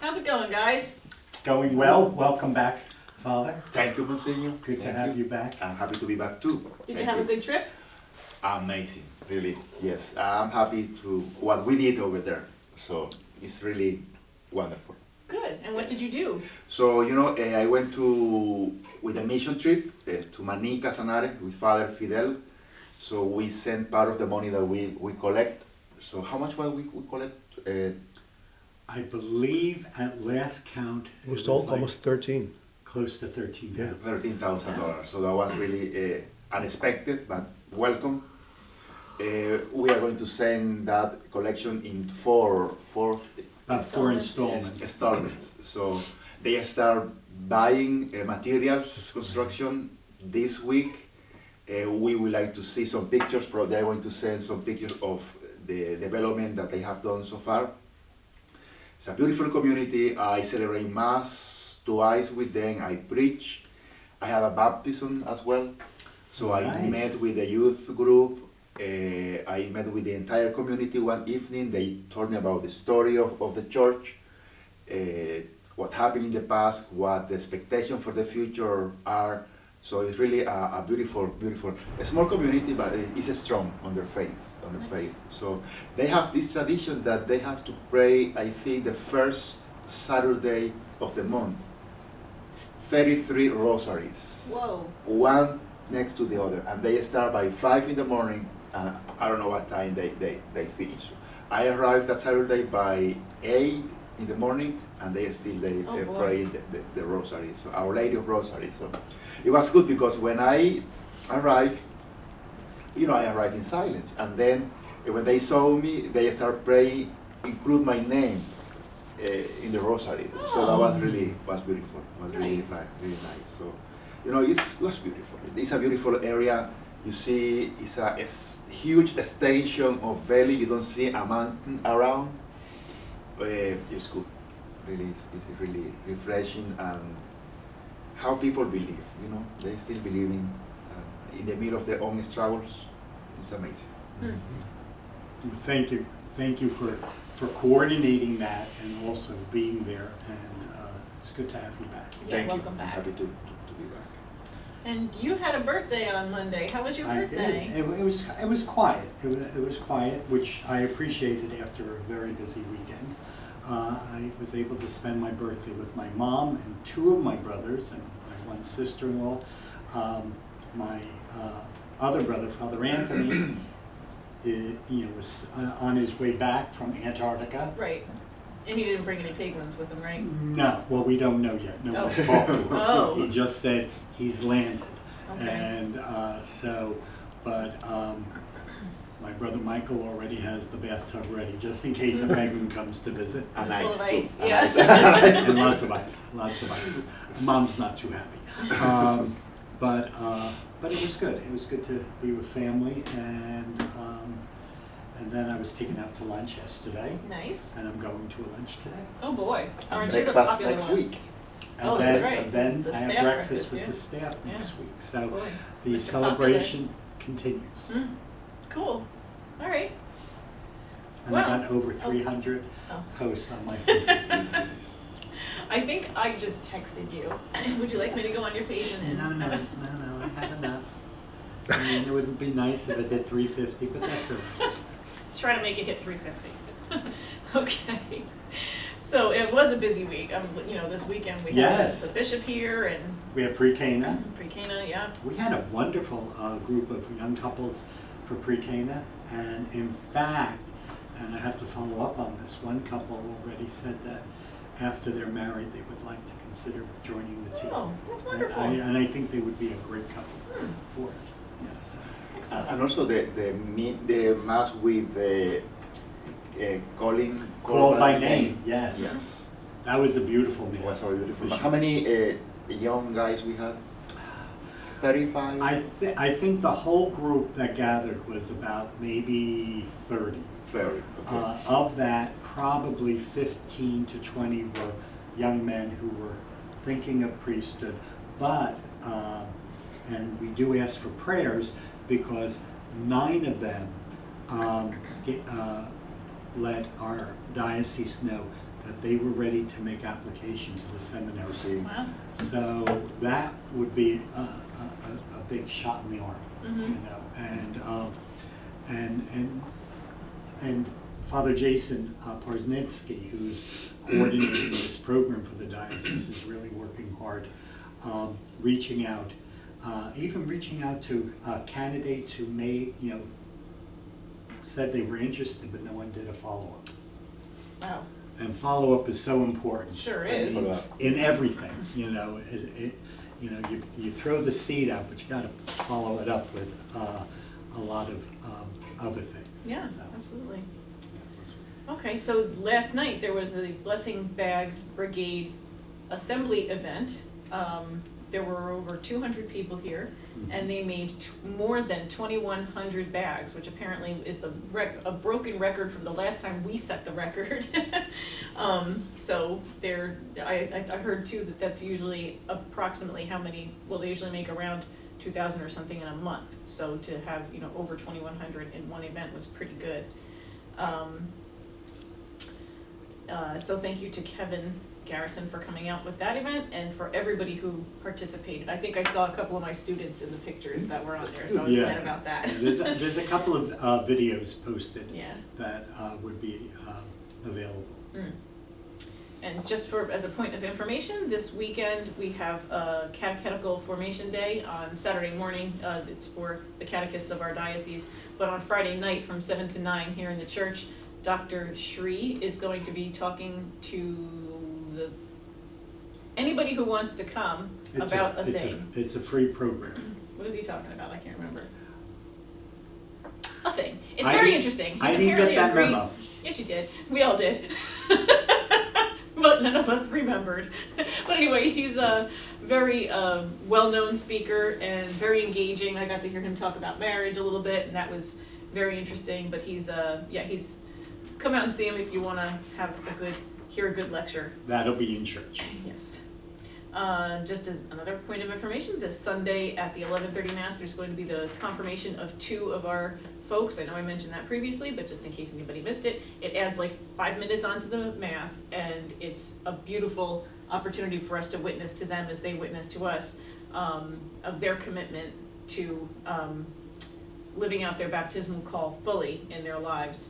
How's it going, guys? Going well. Welcome back, Father. Thank you, Monsignor. Good to have you back. I'm happy to be back too. Did you Thank have a good trip? Amazing, really. Yes, I'm happy to what we did over there. So it's really wonderful. Good. And what did you do? So I went with a mission trip to Manica, Sanare with Father Fidel. So we sent part of the money that we collect. So how much will we collect? I believe at last count it was Almost 13. close to 13,000. $13,000. So that was really unexpected, but welcome. We are going to send that collection in four About 4 installments. installments. So they start buying materials, construction this week. We would like to see some pictures, but they're going to send some pictures of the development that they have done so far. It's a beautiful community. I celebrate Mass twice with them. I preach. I had a baptism as well. So Nice. I met with the youth group. I met with the entire community one evening. They told me about the story of the church, what happened in the past, what the expectations for the future are. So it's really a beautiful, a small community, but it's strong on their faith. Nice. So they have this tradition that they have to pray, I think, the first Saturday of the month. 33 rosaries. Whoa. One next to the other, and they start by 5 in the morning. I don't know what time they finish. I arrived that Saturday by 8 in the morning, and they still pray the rosary. So Our Lady of Rosary. So it was good because when I arrived, I arrived in silence, and then when they saw me, they started praying, include my name in the rosary. So that was beautiful. It was really Nice. really nice. So it was beautiful. It's a beautiful area. You see, it's a huge extension of valley. You don't see a mountain around. It's good. Really, it's really refreshing, and how people believe. They still believe in the middle of their own struggles. It's amazing. Thank you for coordinating that and also being there. And it's good to have you back. Yeah, Thank welcome you. back. I'm happy to be back. And you had a birthday on Monday. How was your I birthday? did. It was quiet. It was quiet, which I appreciated after a very busy weekend. I was able to spend my birthday with my mom and 2 of my brothers and my one sister-in-law. My other brother, Father Anthony, was on his way back from Antarctica. Right. And he didn't bring any penguins with him, right? No, well, we don't know yet. No Oh. one's talked to him. Oh. He just said he's landed. Okay. And my brother Michael already has the bathtub ready, just in case a penguin comes to visit. And Full ice of too. ice, And yeah. ice. And lots of ice. Mom's not too happy. But it was good. It was good to be with family, and then I was taken out to lunch yesterday, Nice. and I'm going to a lunch today. Oh boy. And Aren't you the breakfast popular next one? week. And Oh, then, that's right. then The I have staff breakfast breakfast, with yeah. the staff next Yeah. week. So Boy. the Mr. celebration continues. Mm. Cool. All right. And I Wow. got over Oh. 300 Oh. posts on my Facebook. I think I just texted you. Would you like me to go on your page and? No, I have enough. I mean, it would be nice if it hit 350, but that's all right. Try to make it hit 350. Okay. So it was a busy week. This weekend we had Yes. the bishop here and We have pre-Cana. pre-Cana, yeah. We had a wonderful group of young couples for pre-Cana, and in fact, and I have to follow up on this, one couple already said that after they're married, they would like to consider joining the team. Oh, that's And wonderful. I think they would be a great couple for it. Yeah, so. Excellent. And also the mass with calling Called by name, yes. Yes. That was a beautiful It meal. was very beautiful. For sure. How many young guys we had? 35? I think the whole group that gathered was about maybe 30. Very. Okay. Of that, probably 15 to 20 were young men who were thinking of priesthood, but, and we do ask for prayers because 9 of them let our diocese know that they were ready to make application to the seminary. See, Wow. So that would be a big shot in the arm, you know, and Father Jason Parsnitsky, who's coordinating this program for the diocese, is really working hard, reaching out, even reaching out to candidates who may, you know, said they were interested, but no one did a follow-up. Wow. And follow-up is so important. Sure is. In everything, you know, you know, you throw the seed out, but you got to follow it up with a lot of other things. Yeah, So, absolutely. Okay, so last night there was a Blessing Bag Brigade assembly event. There were over 200 people here, and they made more than 2,100 bags, which apparently is a broken record from the last time we set the record. So I heard too that that's usually approximately how many, well, they usually make around 2,000 or something in a month. So to have, you know, over 2,100 in one event was pretty good. So thank you to Kevin Garrison for coming out with that event, and for everybody who participated. I think I saw a couple of my students in the pictures that were on there, so I was glad about that. There's a couple of videos posted that would be available. And just as a point of information, this weekend we have a catechetical formation day on Saturday morning. It's for the catechists of our diocese, but on Friday night from 7 to 9 here in the church, Dr. Shree is going to be talking to anybody who wants to come about a thing. It's a free program. What is he talking about? I can't remember. A thing. It's very interesting. He's I didn't apparently get that a great. memo. Yes, you did. We all did. But none of us remembered. But anyway, he's a very well-known speaker and very engaging. I got to hear him talk about marriage a little bit, and that was very interesting. But he's come out and see him if you want to hear a good lecture. That'll be in church. Yes. Just as another point of information, this Sunday at the 11:30 Mass, there's going to be the confirmation of 2 of our folks. I know I mentioned that previously, but just in case anybody missed it, it adds like 5 minutes onto the Mass, and it's a beautiful opportunity for us to witness to them as they witness to us, of their commitment to living out their baptismal call fully in their lives.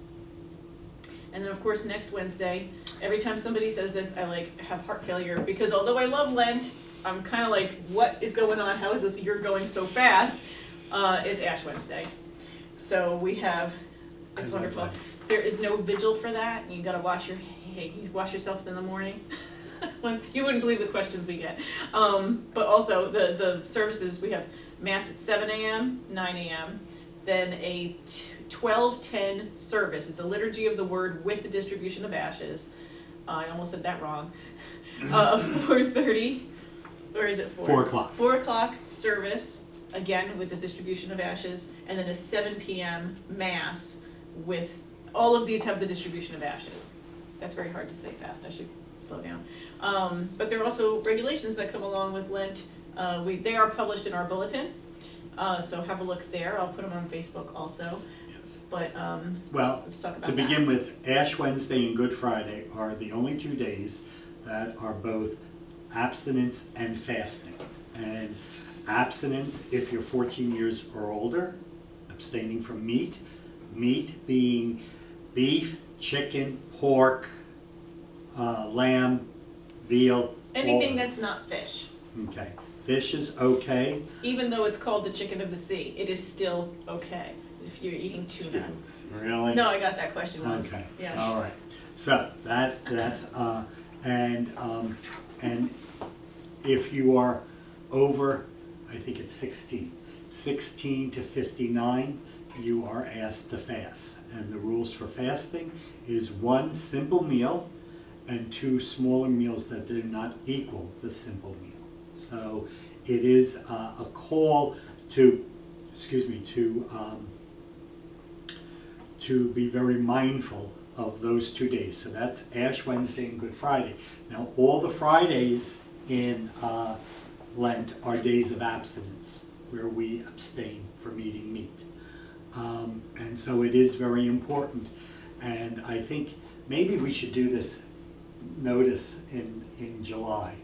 And then, of course, next Wednesday, every time somebody says this, I have heart failure, because although I love Lent, I'm kind of like, what is going on? How is this year going so fast? It's Ash Wednesday. So we have, it's wonderful. There is no vigil for that. You got to wash yourself in the morning. You wouldn't believe the questions we get. But also the services, we have Mass at 7 a.m., 9 a.m., then a 12:10 service. It's a liturgy of the word with the distribution of ashes. I almost said that wrong. 4:30, or is it 4? 4 o'clock. 4 o'clock service, again with the distribution of ashes, and then a 7 p.m. Mass with, all of these have the distribution of ashes. That's very hard to say fast, I should slow down. But there are also regulations that come along with Lent. They are published in our bulletin. So have a look there. I'll put them on Facebook also. Yes. But Well, let's talk about to begin with, Ash Wednesday and Good Friday are the only 2 days that are both abstinence and fasting. And abstinence, if you're 14 years or older, abstaining from meat being beef, chicken, pork, lamb, veal. anything that's not fish. Okay. Fish is okay. Even though it's called the chicken of the sea, it is still okay if you're eating tuna. Really? No, I got that question once. Okay. Yeah. All right. So that's and if you are over, I think it's 16 to 59, you are asked to fast. And the rules for fasting is 1 simple meal and 2 smaller meals that do not equal the simple meal. So it is a call to be very mindful of those 2 days. So that's Ash Wednesday and Good Friday. Now all the Fridays in Lent are days of abstinence, where we abstain from eating meat. And so it is very important. And I think maybe we should do this notice in July,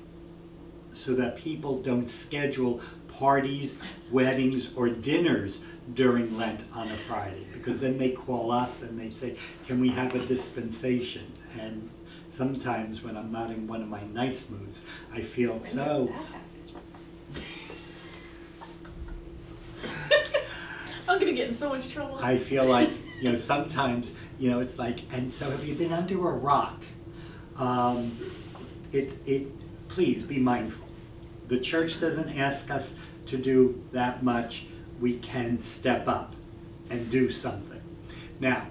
so that people don't schedule parties, weddings, or dinners during Lent on a Friday, because then they call us and they say, can we have a dispensation? And sometimes when I'm not in one of my nice moods, I feel When so, does that happen? I'm gonna get in so much trouble. I feel like, sometimes, it's like, and so have you been under a rock? Please be mindful. The church doesn't ask us to do that much. We can step up and do something. Now,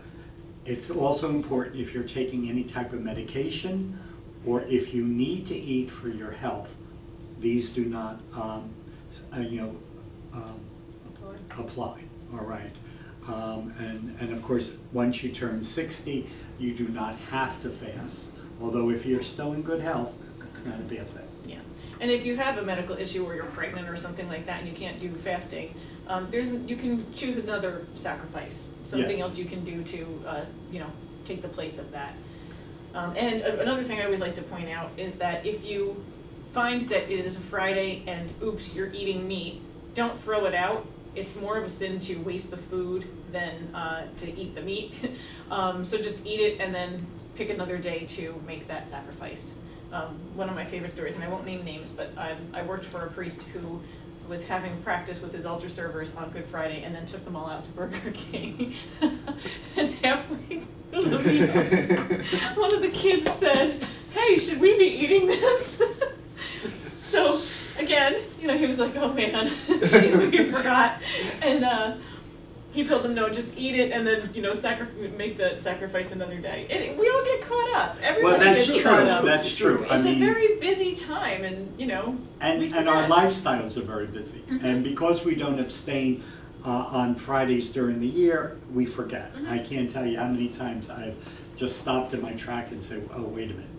it's also important if you're taking any type of medication or if you need to eat for your health, these do not, apply, all right? And of course, once you turn 60, you do not have to fast, although if you're still in good health, it's not a bad thing. Yeah, and if you have a medical issue or you're pregnant or something like that and you can't do fasting, you can choose another sacrifice, something Yes. else you can do to, take the place of that. And another thing I always like to point out is that if you find that it is a Friday and oops, you're eating meat, don't throw it out. It's more of a sin to waste the food than to eat the meat. So just eat it and then pick another day to make that sacrifice. One of my favorite stories, and I won't name names, but I worked for a priest who was having practice with his altar servers on Good Friday and then took them all out to Burger King. And halfway through the meal, one of the kids said, "Hey, should we be eating this?" So again, he was like, "Oh man, we forgot," and he told them, "No, just eat it, and then make the sacrifice another day." And we all get caught up. Everybody Well, that's gets true. caught up. That's true. It's a very busy time, and we And our forget. lifestyles are very busy. And because we don't abstain on Fridays during the year, we forget. I can't tell you how many times I've just stopped in my track and said, oh, wait a minute,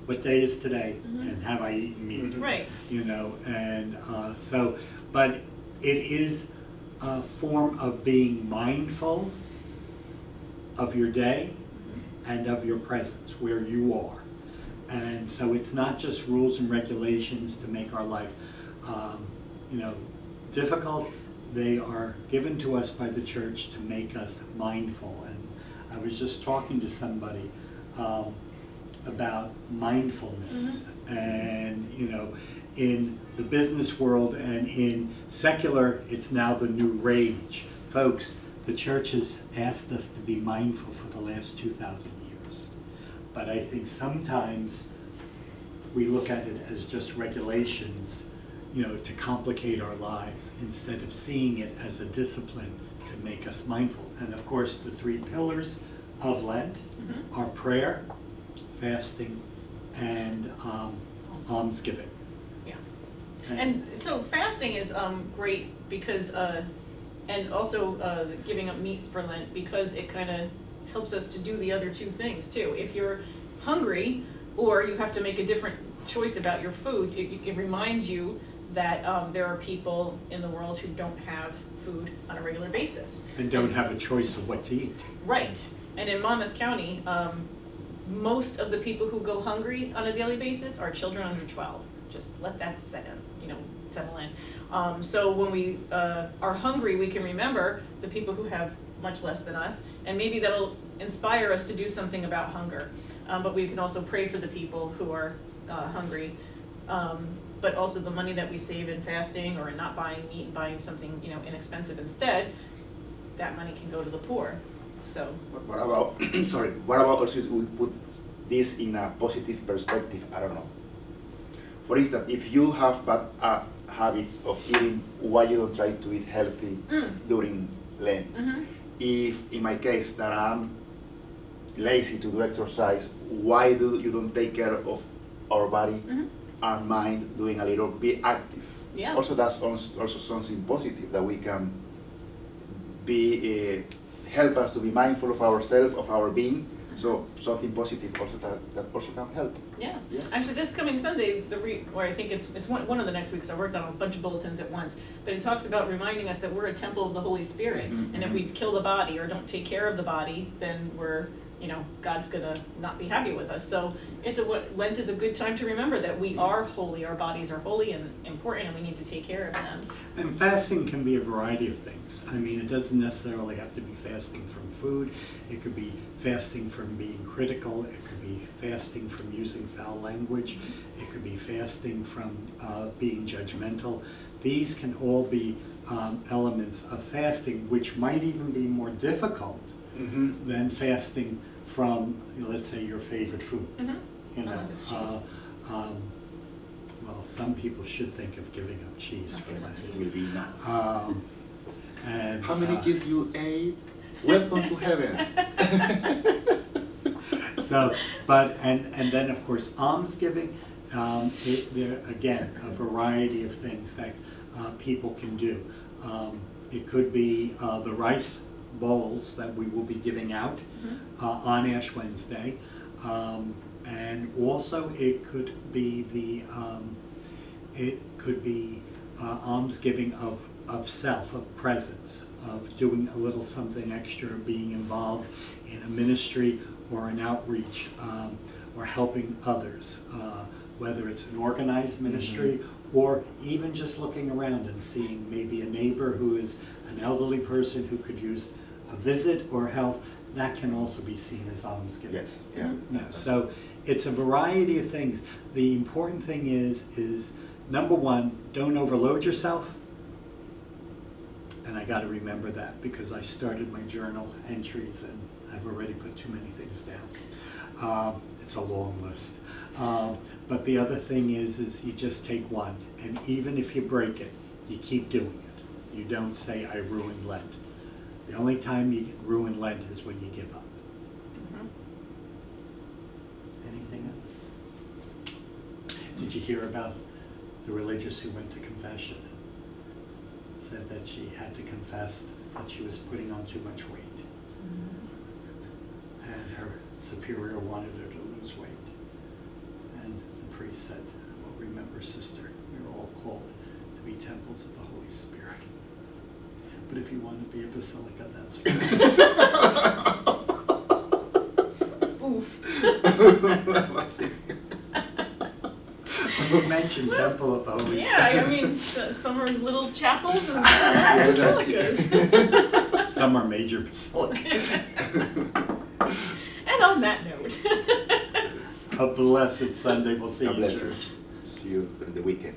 what day is today? And have I eaten meat? Right. And but it is a form of being mindful of your day and of your presence, where you are. And so it's not just rules and regulations to make our life, difficult. They are given to us by the church to make us mindful. And I was just talking to somebody about mindfulness. And, in the business world and in secular, it's now the new rage. Folks, the church has asked us to be mindful for the last 2,000 years. But I think sometimes we look at it as just regulations, to complicate our lives instead of seeing it as a discipline to make us mindful. And of course, the 3 pillars of Lent are prayer, fasting, and almsgiving. Yeah. And so fasting is great because, and also giving up meat for Lent, because it kind of helps us to do the other 2 things too. If you're hungry or you have to make a different choice about your food, it reminds you that there are people in the world who don't have food on a regular basis. And don't have a choice of what to eat. Right. And in Monmouth County, most of the people who go hungry on a daily basis are children under 12. Just let that settle in. So when we are hungry, we can remember the people who have much less than us, and maybe that'll inspire us to do something about hunger. But we can also pray for the people who are hungry. But also the money that we save in fasting or in not buying meat and buying something inexpensive instead, that money can go to the poor. So. What about what about also we put this in a positive perspective? I don't know. For instance, if you have bad habits of eating, why you don't try to eat healthy during Lent? If in my case that I'm lazy to do exercise, why do you don't take care of our body, our mind, doing a little bit active? Yeah. Also, that's also something positive that we can be help us to be mindful of ourselves, of our being. So something positive also that also can help. Yeah. Yeah. Actually, this coming Sunday, or I think it's one of the next weeks. I worked on a bunch of bulletins at once, but it talks about reminding us that we're a temple of the Holy Spirit, and if we kill the body or don't take care of the body, then we're God's gonna not be happy with us. So Lent is a good time to remember that we are holy, our bodies are holy and important, and we need to take care of them. And fasting can be a variety of things. I mean, it doesn't necessarily have to be fasting from food. It could be fasting from being critical. It could be fasting from using foul language. It could be fasting from being judgmental. These can all be elements of fasting, which might even be more difficult than fasting from, let's say, your favorite food. Unless it's cheese. Well, some people should think of giving up cheese for Lent. It will be not. And How many kids you ate? Welcome to heaven. So, but and then of course almsgiving. There again a variety of things that people can do. It could be the rice bowls that we will be giving out on Ash Wednesday, and also it could be almsgiving of self, of presence, of doing a little something extra, being involved in a ministry or an outreach, or helping others, whether it's an organized ministry or even just looking around and seeing maybe a neighbor who is an elderly person who could use a visit or help. That can also be seen as almsgiving. Yes, yeah. No, so it's a variety of things. The important thing is number one, don't overload yourself. And I got to remember that because I started my journal entries and I've already put too many things down. It's a long list. But the other thing is you just take one, and even if you break it, you keep doing it. You don't say, I ruined Lent. The only time you ruin Lent is when you give up. Anything else? Did you hear about the religious who went to confession? Said that she had to confess that she was putting on too much weight. And her superior wanted her to lose weight. And the priest said, well, remember, sister, you're all called to be temples of the Holy Spirit. But if you want to be a basilica, that's fine. Oof. You mentioned temple of the Holy Spirit. Yeah, I mean, some are little chapels and some are basilicas. Some are major basilicas. And on that note. A blessed Sunday. We'll see God you in bless you. church. See you during the weekend.